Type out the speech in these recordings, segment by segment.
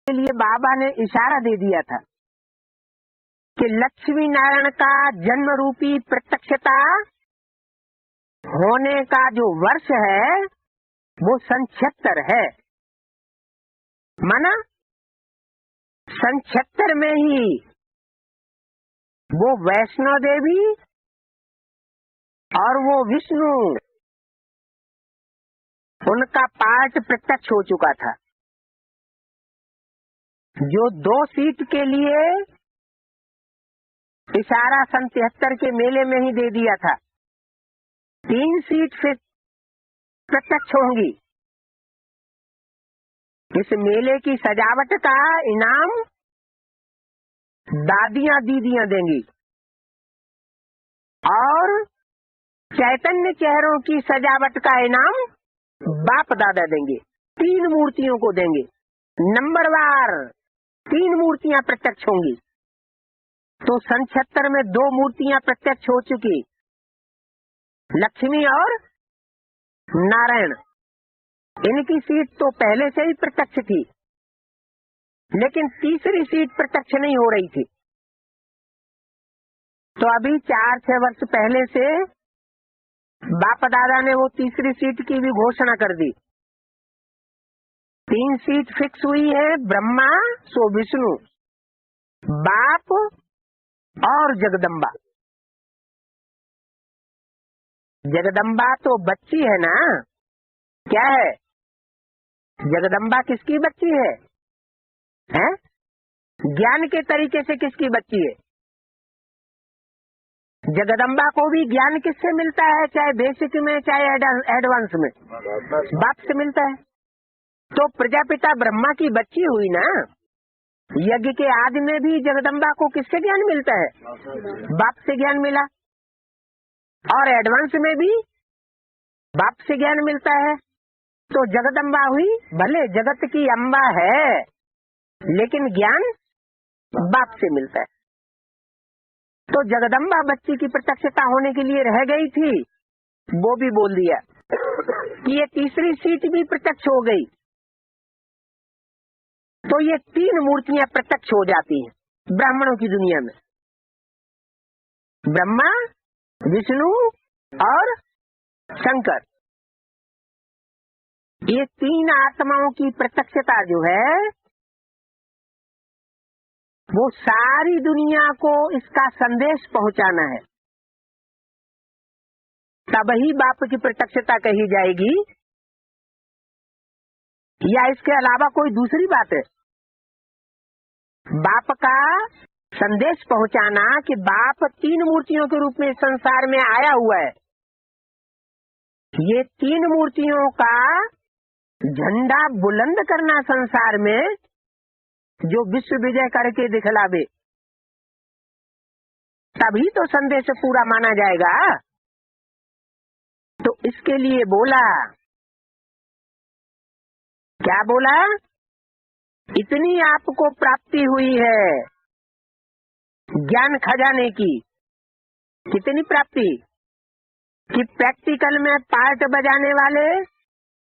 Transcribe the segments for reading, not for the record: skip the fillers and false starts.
के लिए बाबा ने इशारा दे दिया था कि लक्ष्मी नारायण का जन्म रूपी प्रत्यक्षता होने का जो वर्ष है वो सन 76 है। माना सन 76 में ही वो वैष्णो देवी और वो विष्णु उनका पार्ट प्रत्यक्ष हो चुका था। जो 2 सीट के लिए इशारा सन 73 के मेले में ही दे दिया था, 3 सीट फिर प्रत्यक्ष होंगी। इस मेले की सजावट का इनाम दादियां दीदियां देंगी और चैतन्य चेहरों की सजावट का इनाम बाप दादा देंगे। 3 मूर्तियों को देंगे, नंबरवार 3 मूर्तियां प्रत्यक्ष होंगी। तो सन 76 में 2 मूर्तियां प्रत्यक्ष हो चुकी, लक्ष्मी और नारायण। इनकी सीट तो पहले से ही प्रत्यक्ष थी, लेकिन तीसरी सीट प्रत्यक्ष नहीं हो रही थी। तो अभी 4-6 वर्ष पहले से बाप दादा ने वो तीसरी सीट की भी घोषणा कर दी। 3 सीट फिक्स हुई है, ब्रह्मा सो विष्णु, बाप और जगदम्बा। जगदम्बा तो बच्ची है ना, क्या है? जगदम्बा किसकी बच्ची है? हैं? ज्ञान के तरीके से किसकी बच्ची है? जगदम्बा को भी ज्ञान किससे मिलता है, चाहे बेसिक में चाहे एडवांस में? बाप से मिलता है। तो प्रजापिता ब्रह्मा की बच्ची हुई ना। यज्ञ के आदि में भी जगदम्बा को किससे ज्ञान मिलता है? बाप से ज्ञान मिला। और एडवांस में भी बाप से ज्ञान मिलता है। तो जगदम्बा हुई, भले जगत की अम्बा है, लेकिन ज्ञान बाप से मिलता है। तो जगदम्बा बच्ची की प्रत्यक्षता होने के लिए रह गई थी, वो भी बोल दिया कि ये तीसरी सीट भी प्रत्यक्ष हो गई। तो ये 3 मूर्तियां प्रत्यक्ष हो जाती हैं ब्राह्मणों की दुनिया में, ब्रह्मा, विष्णु और शंकर। ये 3 आत्माओं की प्रत्यक्षता जो है वो सारी दुनिया को इसका संदेश पहुंचाना है, तब ही बाप की प्रत्यक्षता कही जाएगी, या इसके अलावा कोई दूसरी बात है? बाप का संदेश पहुंचाना कि बाप 3 मूर्तियों के रूप में संसार में आया हुआ है। ये 3 मूर्तियों का झंडा बुलंद करना संसार में, जो विश्व विजय करके दिखलावे, तभी तो संदेश पूरा माना जाएगा। तो इसके लिए बोला, क्या बोला? इतनी आपको प्राप्ति हुई है ज्ञान खजाने की। कितनी प्राप्ति? कि प्रैक्टिकल में पार्ट बजाने वाले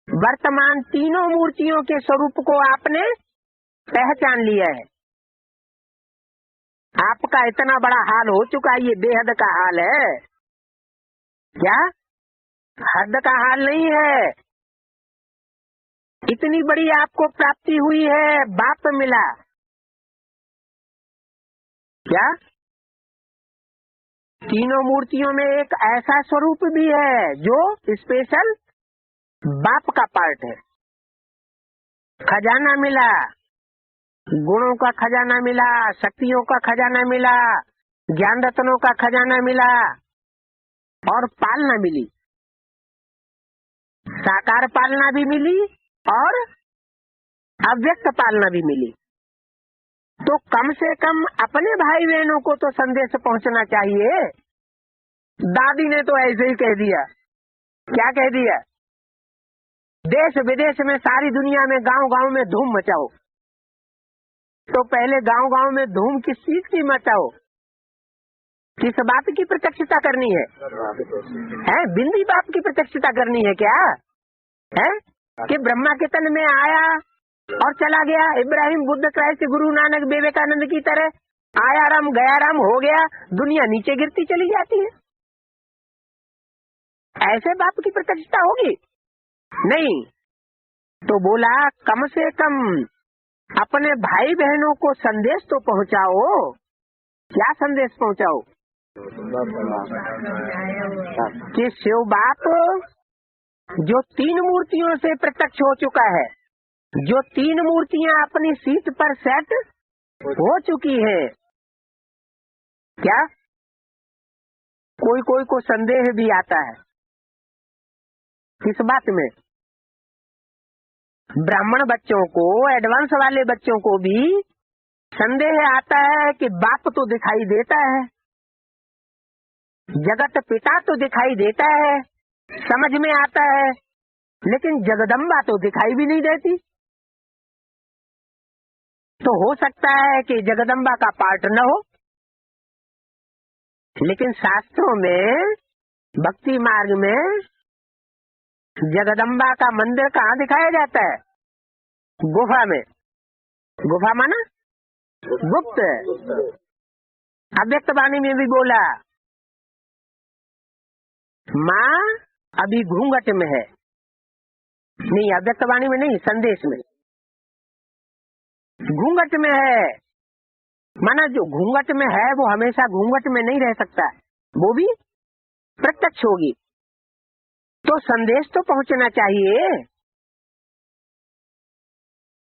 वर्तमान 3 मूर्तियों के स्वरूप को आपने पहचान लिया है। आपका इतना बड़ा हाल हो चुका, ये बेहद का हाल है क्या? हद का हाल नहीं है। इतनी बड़ी आपको प्राप्ति हुई है, बाप मिला क्या? 3 मूर्तियों में एक ऐसा स्वरूप भी है जो स्पेशल बाप का पार्ट है। खजाना मिला, गुणों का खजाना मिला, शक्तियों का खजाना मिला, ज्ञान रत्नों का खजाना मिला और पालना मिली। साकार पालना भी मिली और अव्यक्त पालना भी मिली। तो कम से कम अपने भाई बहनों को तो संदेश पहुंचना चाहिए। दादी ने तो ऐसे ही कह दिया। क्या कह दिया? देश विदेश में सारी दुनिया में गांव गांव में धूम मचाओ। तो पहले गांव गांव में धूम किस चीज की मचाओ? किस बात की प्रत्यक्षता करनी है? बिंदी बाप की प्रत्यक्षता करनी है क्या? है कि ब्रह्मा के तन में आया और चला गया। इब्राहिम, बुद्ध, क्राइस्ट, गुरु नानक, विवेकानंद की तरह आया राम गया राम हो गया, दुनिया नीचे गिरती चली जाती है। ऐसे बाप की प्रत्यक्षता होगी नहीं। तो बोला कम से कम अपने भाई बहनों को संदेश तो पहुंचाओ। क्या संदेश पहुंचाओ? कि शिव बाप जो 3 मूर्तियों से प्रत्यक्ष हो चुका है, जो 3 मूर्तियां अपनी सीट पर सेट हो चुकी है। क्या कोई कोई को संदेह भी आता है किस बात में? ब्राह्मण बच्चों को, एडवांस वाले बच्चों को भी संदेह आता है कि बाप तो दिखाई देता है, जगत पिता तो दिखाई देता है, समझ में आता है, लेकिन जगदम्बा तो दिखाई भी नहीं देती। तो हो सकता है कि जगदम्बा का पार्ट न हो, लेकिन शास्त्रों में, भक्ति मार्ग में जगदम्बा का मंदिर कहाँ दिखाया जाता है? गुफा में। गुफा माना गुप्त। अव्यक्त वाणी में भी बोला माँ अभी घूंघट में है। नहीं, अव्यक्त वाणी में नहीं, संदेश में घूंघट में है। माना जो घूंघट में है वो हमेशा घूंघट में नहीं रह सकता, वो भी प्रत्यक्ष होगी। तो संदेश तो पहुंचना चाहिए।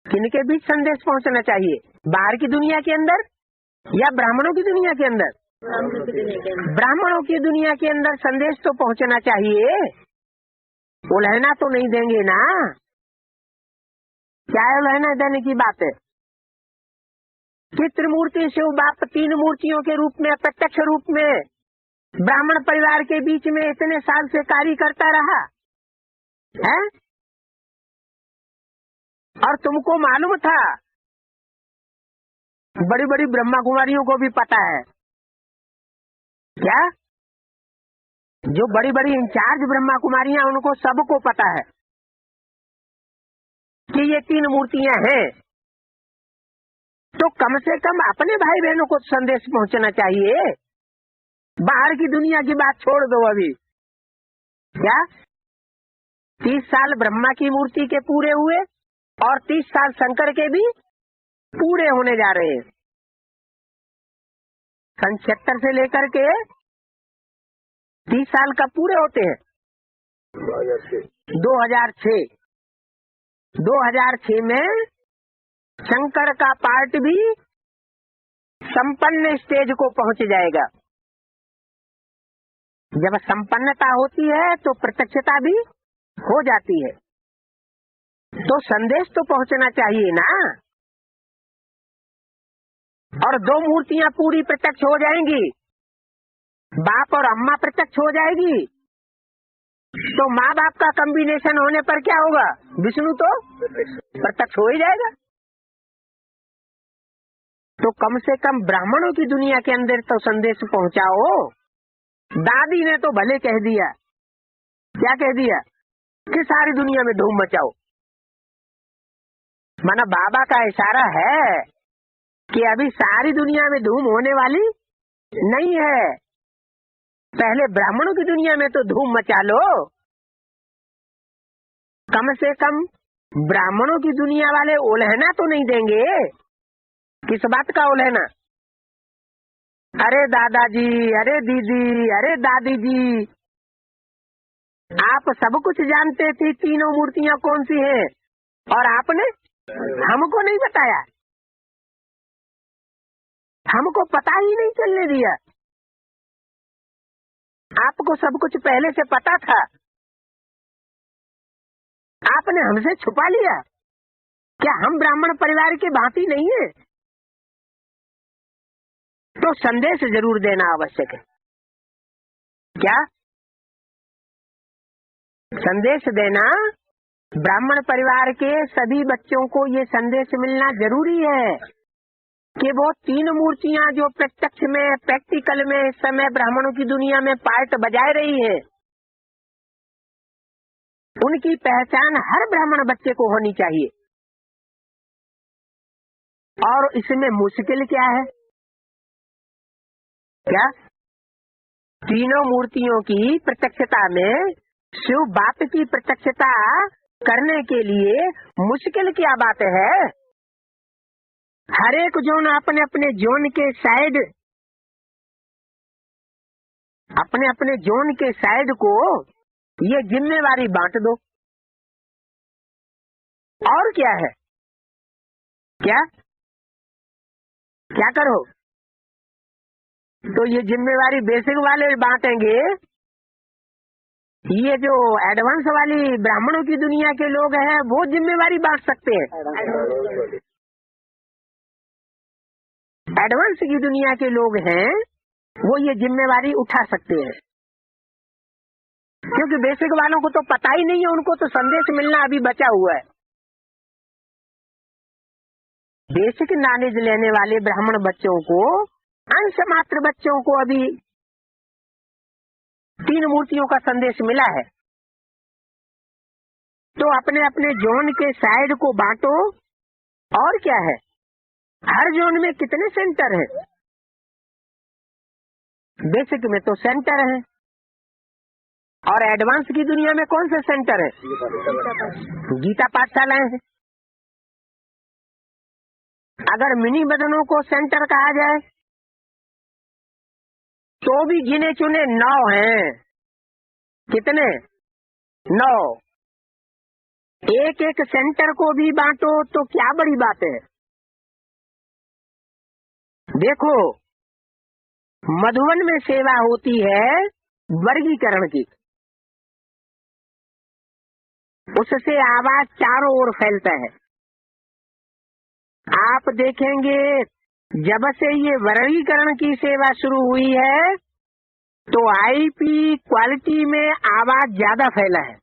किनके बीच संदेश पहुंचना चाहिए? बाहर की दुनिया के अंदर या ब्राह्मणों की दुनिया के अंदर? ब्राह्मणों की दुनिया के अंदर संदेश तो पहुंचना चाहिए। उलहना तो नहीं देंगे ना? क्या उलहना देने की बात है? कि त्रिमूर्ति शिव बाप 3 मूर्तियों के रूप में, प्रत्यक्ष रूप में ब्राह्मण परिवार के बीच में इतने साल से कार्य करता रहा है। और तुमको मालूम था, बड़ी बड़ी ब्रह्मा कुमारियों को भी पता है। क्या? जो बड़ी बड़ी इंचार्ज ब्रह्मा कुमारियां, उनको सबको पता है कि ये 3 मूर्तियां हैं। तो कम से कम अपने भाई बहनों को संदेश पहुंचना चाहिए। बाहर की दुनिया की बात छोड़ दो अभी। क्या 30 साल ब्रह्मा की मूर्ति के पूरे हुए और 30 साल शंकर के भी पूरे होने जा रहे हैं। सन 76 से लेकर के 30 साल का पूरे होते हैं। 2006 में शंकर का पार्ट भी संपन्न स्टेज को पहुंच जाएगा। जब संपन्नता होती है तो प्रत्यक्षता भी हो जाती है। तो संदेश तो पहुंचना चाहिए ना। और 2 मूर्तियां पूरी प्रत्यक्ष हो जाएंगी, बाप और अम्मा प्रत्यक्ष हो जाएगी, तो माँ बाप का कॉम्बिनेशन होने पर क्या होगा? विष्णु तो प्रत्यक्ष हो ही जाएगा। तो कम से कम ब्राह्मणों की दुनिया के अंदर तो संदेश पहुंचाओ। दादी ने तो भले कह दिया, क्या कह दिया? कि सारी दुनिया में धूम मचाओ। माना बाबा का इशारा है कि अभी सारी दुनिया में धूम होने वाली नहीं है, पहले ब्राह्मणों की दुनिया में तो धूम मचा लो। कम से कम ब्राह्मणों की दुनिया वाले उलहना तो नहीं देंगे। किस बात का उलहना? अरे दादाजी, अरे दीदी, अरे दादी जी, आप सब कुछ जानते थे 3 मूर्तियां कौन सी हैं, और आपने हमको नहीं बताया, हमको पता ही नहीं चलने दिया। आपको सब कुछ पहले से पता था, आपने हमसे छुपा लिया। क्या हम ब्राह्मण परिवार की भांति नहीं है? तो संदेश जरूर देना आवश्यक है। क्या संदेश देना? ब्राह्मण परिवार के सभी बच्चों को ये संदेश मिलना जरूरी है कि वो 3 मूर्तियां जो प्रत्यक्ष में, प्रैक्टिकल में इस समय ब्राह्मणों की दुनिया में पार्ट बजाए रही है, उनकी पहचान हर ब्राह्मण बच्चे को होनी चाहिए। और इसमें मुश्किल क्या है? क्या तीनों मूर्तियों की प्रत्यक्षता में शिव बाप की प्रत्यक्षता करने के लिए मुश्किल क्या बात है? हर एक जोन अपने अपने जोन के साइड, अपने अपने जोन के साइड को ये जिम्मेवारी बांट दो। और क्या है? क्या क्या करो? तो ये जिम्मेवारी बेसिक वाले बांटेंगे, ये जो एडवांस वाली ब्राह्मणों की दुनिया के लोग हैं वो जिम्मेवारी बांट सकते हैं। एडवांस की दुनिया के लोग हैं वो ये जिम्मेवारी उठा सकते हैं, क्योंकि बेसिक वालों को तो पता ही नहीं है, उनको तो संदेश मिलना अभी बचा हुआ है। बेसिक नॉलेज लेने वाले ब्राह्मण बच्चों को, अंश मात्र बच्चों को अभी 3 मूर्तियों का संदेश मिला है। तो अपने अपने जोन के साइड को बांटो। और क्या है? हर जोन में कितने सेंटर हैं? बेसिक में तो सेंटर है, और एडवांस की दुनिया में कौन से सेंटर है? गीता पाठशालाएं हैं। अगर मिनी बदनों को सेंटर कहा जाए तो भी गिने चुने 9 हैं। कितने? 9। एक एक सेंटर को भी बांटो तो क्या बड़ी बात है। देखो, मधुवन में सेवा होती है वर्गीकरण की, उससे आवाज चारों ओर फैलता है। आप देखेंगे जब से ये वर्गीकरण की सेवा शुरू हुई है तो आईपी क्वालिटी में आवाज ज्यादा फैला है।